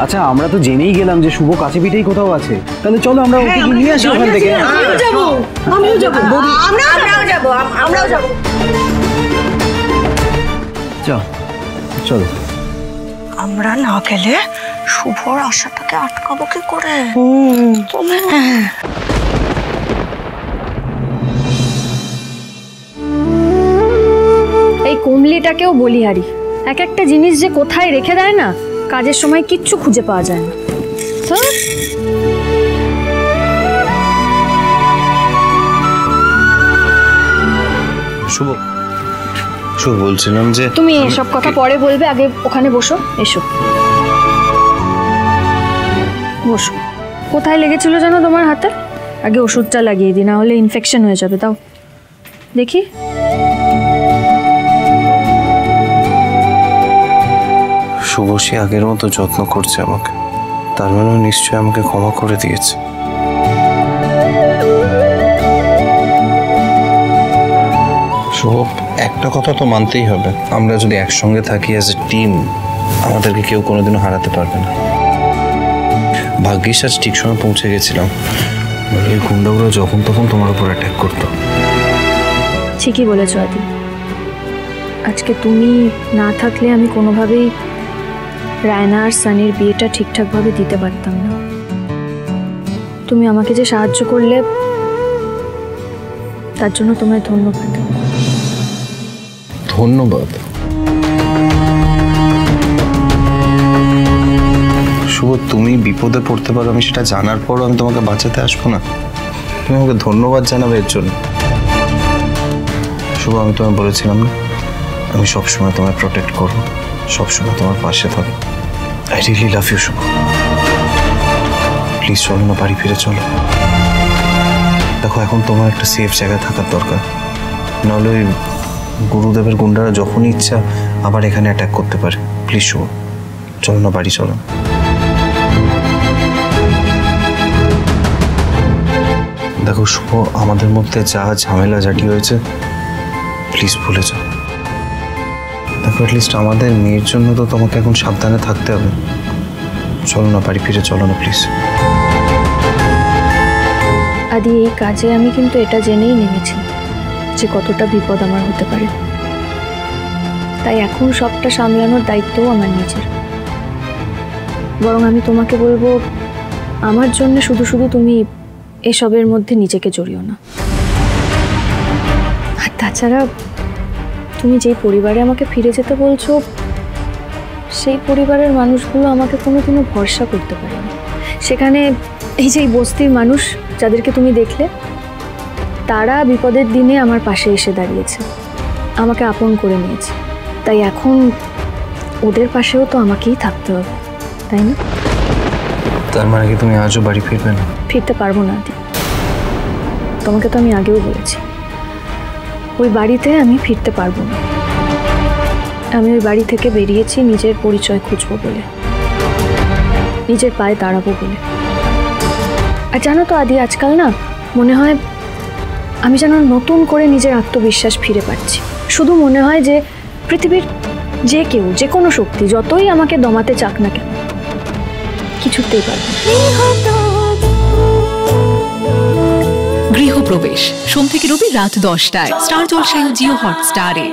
আচ্ছা আমরা তো জেনেই গেলাম যে শুভ কাছে পিঠেই কোথাও আছে, তাহলে চলো আমরা ওকে নিয়ে আসি ওখান থেকে। আমরাও যাব। চলো। আমরা না গেলে শুভর আশাটাকে আটকাবো কি করে? এই কুমলিটাকেও বলিহারি, এক একটা জিনিস যে কোথায় রেখে দেয় না, কাজের সময় কিচ্ছু খুঁজে পাওয়া যায় না। শুভ শুভ বলছিলাম যে তুমি এসব কথা পরে বলবে, আগে ওখানে বসো। এসো বসো। কোথায় লেগেছিল জানো তোমার হাতে? আগে ওষুধটা লাগিয়ে দিই, না হলে ইনফেকশন হয়ে যাবে। তাও দেখি। শুভশ্রী আগের মতো যত্ন করছে আমাকে, তার মানে নিশ্চয়ই আমাকে ক্ষমা করে দিয়েছে। শুভ, একটা কথা তো মানতেই হবে, আমরা যদি একসঙ্গে থাকি অ্যাজ এ টিম, আমাদেরকে কেউ কোনোদিনও হারাতে পারবে না। ভাগ্যিস আজ ঠিক সময় পৌঁছে গেছিলাম, এই গুন্ডাগুলো যখন তখন তোমার উপর অ্যাটাক করতো। ঠিকই বলেছো আদি, আজকে তুমি না থাকলে আমি কোনোভাবেই রায়না আর সানির বিয়েটা ঠিকঠাকভাবে দিতে পারতাম না। তুমি আমাকে যে সাহায্য করলে তার জন্য তোমায় ধন্যবাদ। ধন্যবাদ? শুভ, তুমি বিপদে পড়তে পারো আমি সেটা জানার পরও আমি তোমাকে বাঁচাতে আসবো না? তুমি আমাকে ধন্যবাদ জানাবে এর জন্য? শুভ, আমি তোমায় বলেছিলাম না আমি সবসময় তোমায় প্রোটেক্ট করবো, সবসময় তোমার পাশে থাকবো। I really love you Shubho. Please চলো না, বাড়ি ফিরে চলো। দেখো এখন তোমার একটা সেফ জায়গায় থাকার দরকার, নাহলে ওই গুরুদেবের গুন্ডারা যখনই ইচ্ছা আবার এখানে অ্যাটাক করতে পারে। প্লিজ শুভ, চলো না, বাড়ি চলো। দেখো শুভ, আমাদের মধ্যে যা ঝামেলা জাটি হয়েছে প্লিজ ভুলে যাও। দেখো অ্যাটলিস্ট আমাদের মেয়ের জন্য তো তোমাকে এখন সাবধানে থাকতে হবে। চলো না, বাড়ি ফিরে চলো না প্লিজ। আদি, এই কাজে আমি কিন্তু এটা জেনেই নেমেছি যে কতটা বিপদ আমার হতে পারে, তাই এখন সবটা সামলানোর দায়িত্বও আমার নিজের। বরং আমি তোমাকে বলবো, আমার জন্য শুধু শুধু তুমি এসবের মধ্যে নিজেকে জড়িও না। আর তাছাড়া তুমি যেই পরিবারে আমাকে ফিরে যেতে বলছো, সেই পরিবারের মানুষগুলো আমাকে কোনোদিনও ভরসা করতে পারে না। সেখানে এই যে বস্তির মানুষ যাদেরকে তুমি দেখলে, তারা বিপদের দিনে আমার পাশে এসে দাঁড়িয়েছে, আমাকে আপন করে নিয়েছে। তাই এখন ওদের পাশেও তো আমাকেই থাকতে হবে, তাই না? তার মানে কি তুমি আজও বাড়ি ফিরবে না? ফিরতে পারবো না আদি, তোমাকে তো আমি আগেও বলেছি ওই বাড়িতে আমি ফিরতে পারবো না। আমি ওই বাড়ি থেকে বেরিয়েছি নিজের পরিচয় খুঁজবো বলে, নিজের পায়ে দাঁড়াবো বলে। আর জানো তো আদি, আজকাল না মনে হয় আমি যেন নতুন করে নিজের আত্মবিশ্বাস ফিরে পাচ্ছি। শুধু মনে হয় যে পৃথিবীর যে কেউ, যে কোনো শক্তি যতই আমাকে দমাতে চাক না কেন, কিছুতেই পারবে না। গৃহপ্রবেশ সোম থেকে রবি রাত 10টায় স্টার জলসায় জিও হটস্টারে।